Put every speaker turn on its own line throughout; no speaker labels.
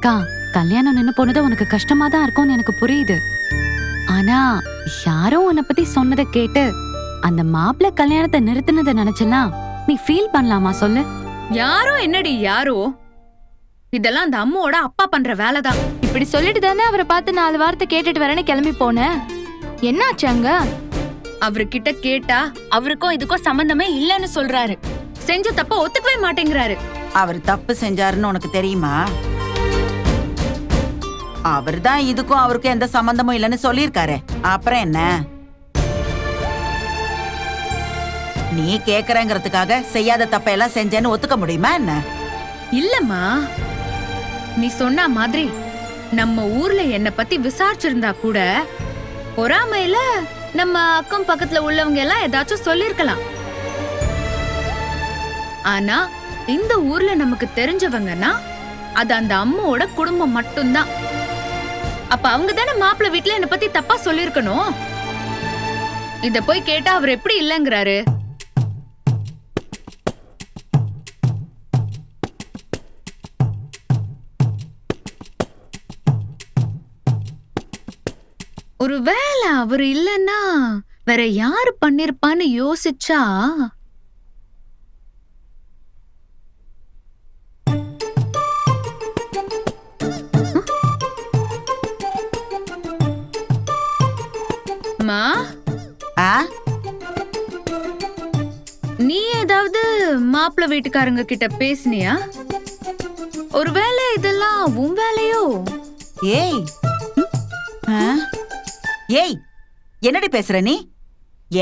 அக்கா, கல்யாணம் நின்னு போனது உனக்கு கஷ்டமா தான் இருக்கும்னு எனக்கு புரியுது. ஆனா யாரோ உன்னை பத்தி சொன்னதை கேட்டு அந்த மாப்பிள்ளை கல்யாணத்தை நிறுத்தினதை நினைச்சலாம் நீ ஃபீல் பண்ணலாமா சொல்லு?
யாரோ என்னடி யாரோ? இதெல்லாம் அந்த அம்மாவோட அப்பா பண்ற வேலைதான்.
இப்படி சொல்லிட்டு தானே அவரை பார்த்து 4 வார்த்தை கேட்டுட்டு வரேன்னு கிளம்பி போனேன். என்ன ஆச்சாங்க?
அவர்கிட்ட கேட்டா அவருக்கும் இதுக்கும் சம்பந்தமே இல்லன்னு சொல்றாரு. செஞ்ச தப்ப ஒத்துக்கவே மாட்டேங்கிறாரு.
அவர் தப்பு செஞ்சாருன்னு உனக்கு தெரியுமா? அவர்தான் இதுக்கும் அவருக்கும் எந்த சம்பந்தமும் இல்லைன்னு சொல்லியிருக்காரு. அப்புறம் என்ன? நீ கேக்குறங்கிறதுக்காக செய்யாத தப்பையெல்லாம் செஞ்சேன்னு ஒத்துக்க முடியுமா என்ன?
இல்லம்மா, நீ சொன்ன மாதிரி நம்ம ஊர்ல என்ன பத்தி விசாரிச்சிருந்தா கூட பொறாமையில நம்ம அக்கம் பக்கத்துல உள்ளவங்க எல்லாம் ஏதாச்சும் சொல்லிருக்கலாம். ஆனா இந்த ஊர்ல நமக்கு தெரிஞ்சவங்கன்னா அது அந்த அம்மாவோட குடும்பம் மட்டும்தான். அப்ப அவங்க தானே மாப்பிள்ளை வீட்டுல என்ன பத்தி தப்பா சொல்லிருக்கணும். இத போய் கேட்டா அவர் எப்படி இல்லங்கிறாரு? ஒருவேளை அவர் இல்லன்னா வேற யாரு பண்ணிருப்பான்னு யோசிச்சா நீ ஏதாவது மாப்பிள்ளை வீட்டுக்காரங்க கிட்ட பேசினியா? ஒருவேளை இதெல்லாம் உன் வேலையோ?
ஏய் ஏய், என்னடி பேசுற நீ?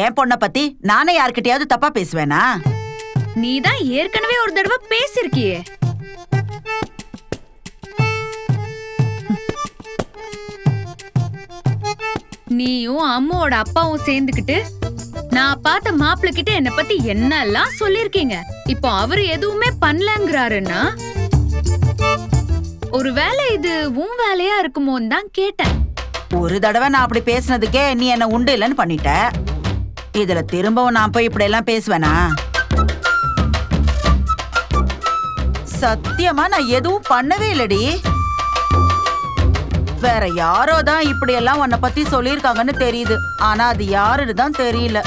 என் பொண்ண பத்தி நானே யார்கிட்டயாவது தப்பா பேசுவேனா?
நீதான் ஏற்கனவே ஒரு தடவை பேசிருக்கியே. நீயும் அம்மாவோட அப்பாவும் சேர்ந்துக்கிட்டு நான் பார்த்த மாப்பிள்ளை கிட்ட என்ன பத்தி என்னெல்லாம் சொல்லிருக்கீங்க. இப்போ அவரு எதுவுமே பண்ணலங்கிறாருன்னா ஒருவேளை இது உன் வேலையா இருக்குமோன்னு தான் கேட்டேன்.
ஒரு தடவை நான் அப்படி பேசினதுக்கே நீ என்ன உண்டு இல்லைன்னு பண்ணிட்ட. இதுல திரும்பவும் நான் போய் இப்படி எல்லாம் பேசுவேனா? சத்தியமா நான் எதுவும் பண்ணவே இல்லடி. வேற யாரோ தான் இப்படி எல்லாம் உன்னை பத்தி சொல்லிருக்காங்கன்னு தெரியுது. ஆனா அது யாருன்னு தான் தெரியல.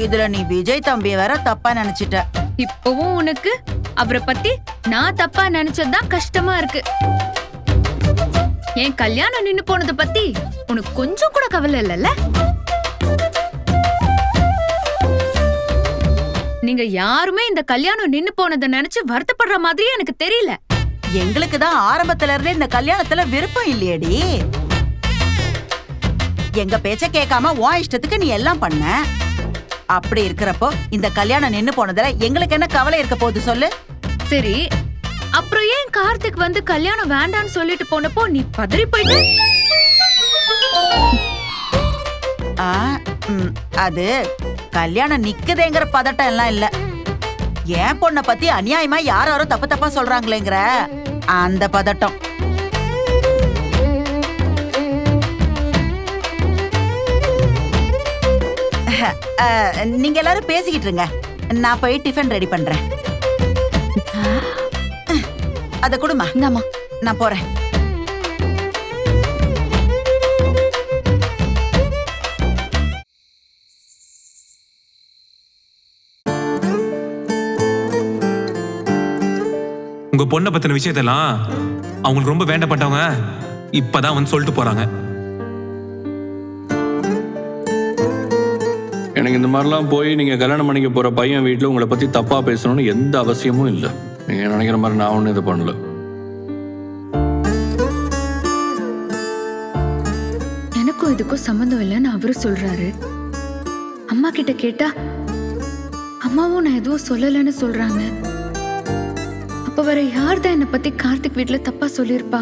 இதுல நீ விஜய் தம்பிய வேற தப்பா நினைச்சிட்ட.
இப்பவும் உனக்கு அவரை பத்தி நான் தப்பா நினைச்சதுதான் கஷ்டமா இருக்கு. என் கல்யாணம் நின்னு போனதை பத்தி உனக்கு கொஞ்சம் கூட கவலை இல்லல்ல? நீங்க யாருமே இந்த கல்யாணம் நின்னு போனதை நினைச்சு வருத்தப்படுற மாதிரியே எனக்கு தெரியல.
எங்களுக்கு தான் ஆரம்பத்துல இருந்தே இந்த கல்யாணத்துல விருப்பம் இல்லையடி. எங்க பேச்ச கேட்காம உன் இஷ்டத்துக்கு நீ எல்லாம் பண்ண. அப்படி இருக்கிறப்போ இந்த கல்யாணம் நின்னு போனதுல எங்களுக்கு என்ன கவலை இருக்க போகுது சொல்லு?
சரி, அப்புறம் ஏன் கார்த்திக் வந்து கல்யாணம் வேண்டான்னு சொல்லிட்டு போனப்போ நீ பதறி போயிட்ட?
அது கல்யாணம் நிக்குதேங்கிற பதட்டம் எல்லாம் இல்ல. என் பொண்ண பத்தி அநியாயமா யாரோ தப்பு தப்பா சொல்றாங்களேங்கிற அந்த பதட்டம். நீங்க எல்லாரும் பேசிக்கிட்டு இருங்க, நான் போய் டிஃபன் ரெடி பண்றேன். அத குடுமா, நான் போறேன்.
உங்க பொண்ணை பத்தின விஷயத்தெல்லாம் அவங்களுக்கு ரொம்ப வேண்டப்பட்டவங்க இப்பதான் வந்து சொல்லிட்டு போறாங்க.
எனக்கு இந்த மாதிரிலாம் போய் நீங்கள் கல்யாணம் பண்ணிக்க போகிற பையன் வீட்டில் உங்களை பற்றி தப்பாக பேசணும்னு எந்த அவசியமும் இல்லை. நீங்கள் நினைக்கிற மாதிரி நான் ஒன்றும் இது பண்ணல.
எனக்கும் இதுக்கும் சம்மந்தம் இல்லைன்னு அவரு சொல்றாரு. அம்மா கிட்ட கேட்டா அம்மாவும் நான் எதுவும் சொல்லலன்னு சொல்றாங்க. அப்ப வேற யார் தான் என்னை பத்தி கார்த்திக் வீட்டுல தப்பா சொல்லிருப்பா?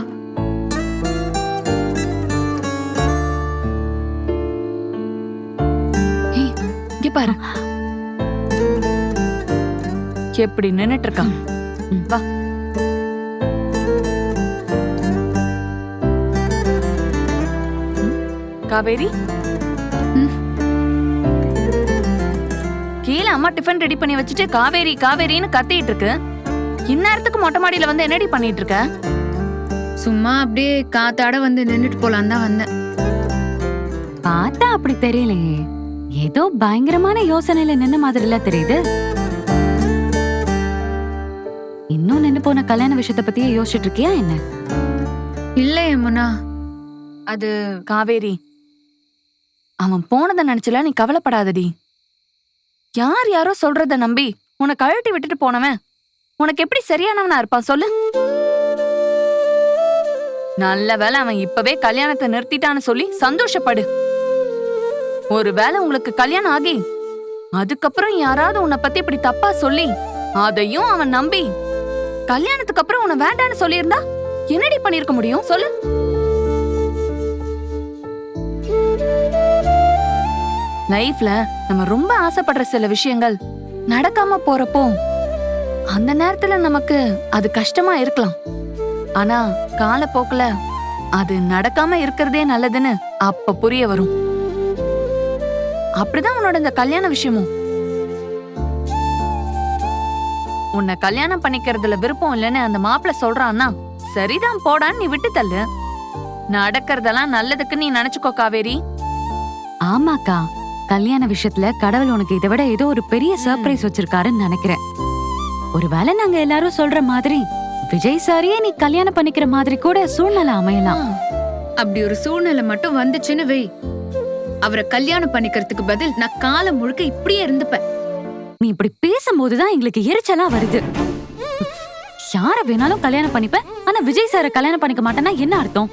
பாரு எப்படி நின்னுட்டு இருக்கான். வா. காவேரி, கீழே அம்மா டிஃபன் ரெடி பண்ணி வச்சுட்டு காவேரி காவேரின்னு கத்திட்டு இருக்கு.
இந்நேரத்துக்கு மொட்டை மாடியில வந்து என்னடி பண்ணிட்டு இருக்க?
சும்மா அப்படியே காத்தாட வந்து நின்னுட்டு போலாம் தான் வந்தேன்.
பார்த்தா அப்படி தெரியலையே, ஏதோ பயங்கரமான யோசனையில நின்ன மாதிரில தெரியுது. இன்னும் நின்னு போன கல்யாண விஷயத்தை பத்தியே யோசிச்சுட்டு இருக்கியா என்ன?
இல்ல யமுனா,
அது காவேரி, அவன் போனதை நினைச்சல நீ கவலைப்படாதடி. யார் யாரோ சொல்றத நம்பி உன்னை கழட்டி விட்டுட்டு போனவன் உனக்கு எப்படி சரியானவனா இருப்பான் சொல்லு? நல்ல வேளை அவன் இப்பவே கல்யாணத்தை நிறுத்திட்டான்னு சொல்லி சந்தோஷப்படு. ஒருவேளை உங்களுக்கு கல்யாணம் ஆகி அதுக்கப்புறம் யாராவது உன்னை பத்தி இப்படி தப்பா சொல்லி அதையும் அவன் நம்பி கல்யாணத்துக்கு அப்புறம் உன்னை வேண்டான்னு சொல்லியிருந்தா என்னடி பண்ணிருக்க முடியும் சொல்லு? லைஃப்ல நம்ம ரொம்ப ஆசைப்படுற சில விஷயங்கள் நடக்காம போறப்போ அந்த நேரத்துல நமக்கு அது கஷ்டமா இருக்கலாம். ஆனா காலப்போக்குல அது நடக்காம இருக்கிறதே நல்லதுன்னு அப்ப புரிய வரும். அப்படிதான் உன்னோட இந்த கல்யாண விஷயமும். உன்னை கல்யாணம் பண்ணிக்கிறதுல விருப்பம் இல்லைன்னு அந்த மாப்பிள்ள சொல்றான்னா சரிதான் போடான்னு நீ விட்டு தள்ளு. நடக்கிறதெல்லாம் நல்லதுக்கு நீ நினைச்சுக்கோ காவேரி.
ஆமாக்கா, கல்யாண விஷயத்துல கடவுள் உனக்கு இதை விட ஏதோ ஒரு பெரிய சர்ப்ரைஸ் வச்சிருக்காருன்னு நினைக்கிறேன். ஒருவேளை நாங்க எல்லாரும் சொல்ற மாதிரி விஜய் சாரியே நீ கல்யாணம் பண்ணிக்கிற மாதிரி கூட சூழ்நிலை அமையலாம்.
அப்படி ஒரு சூழ்நிலை மட்டும் வந்துச்சுன்னு வை, அவரை கல்யாணம் பண்ணிக்கிறதுக்கு பதில் நான் காலம் முழுக்க இப்படியே இருந்துப்பேன்.
நீ இப்படி பேசும்போதுதான் எங்களுக்கு எரிச்சலா வருது. யார வேணாலும் கல்யாணம் பண்ணிப்பேன், ஆனா விஜய் சார கல்யாணம் பண்ணிக்க மாட்டேன்னா என்ன அர்த்தம்?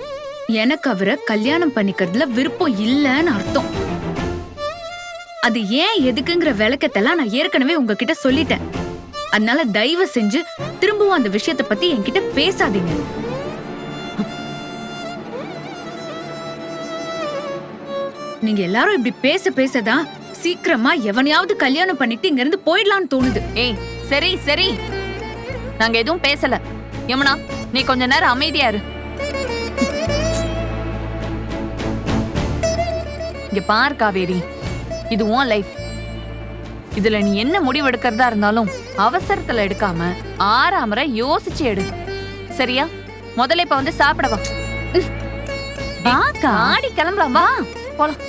எனக்கு அவரை கல்யாணம் பண்ணிக்கிறதுல விருப்பம் இல்லன்னு அர்த்தம். அது ஏன் எதுக்குங்கிற விளக்கத்தெல்லாம் நான் ஏற்கனவே உங்ககிட்ட சொல்லிட்டேன். அதனால தயவு செஞ்சு திரும்பவும் அந்த விஷயத்தை பத்தி என்கிட்ட பேசாதீங்க. நீங்க எல்லாரும் இப்படி பேசதான் சீக்கிரமா எவனையாவது கல்யாணம் பண்ணிட்டு இங்க இருந்து போயிடலாம்னு தோணுது.
ஏய் சரி சரி, நாங்க எதுவும் பேசல. யமுனா, நீ கொஞ்ச நேரம் அமைதியா இரு. இங்க பார் காவேரி, இது உன் லைஃப். இதுல நீ என்ன முடிவு எடுக்கிறதா இருந்தாலும் அவசரத்துல எடுக்காம ஆறாமற யோசிச்சு எடு, சரியா? முதல்ல இப்ப வந்து சாப்பிடவா.
வாக்கா,
ஆடி கிளம்பலாம், வா போலாம்.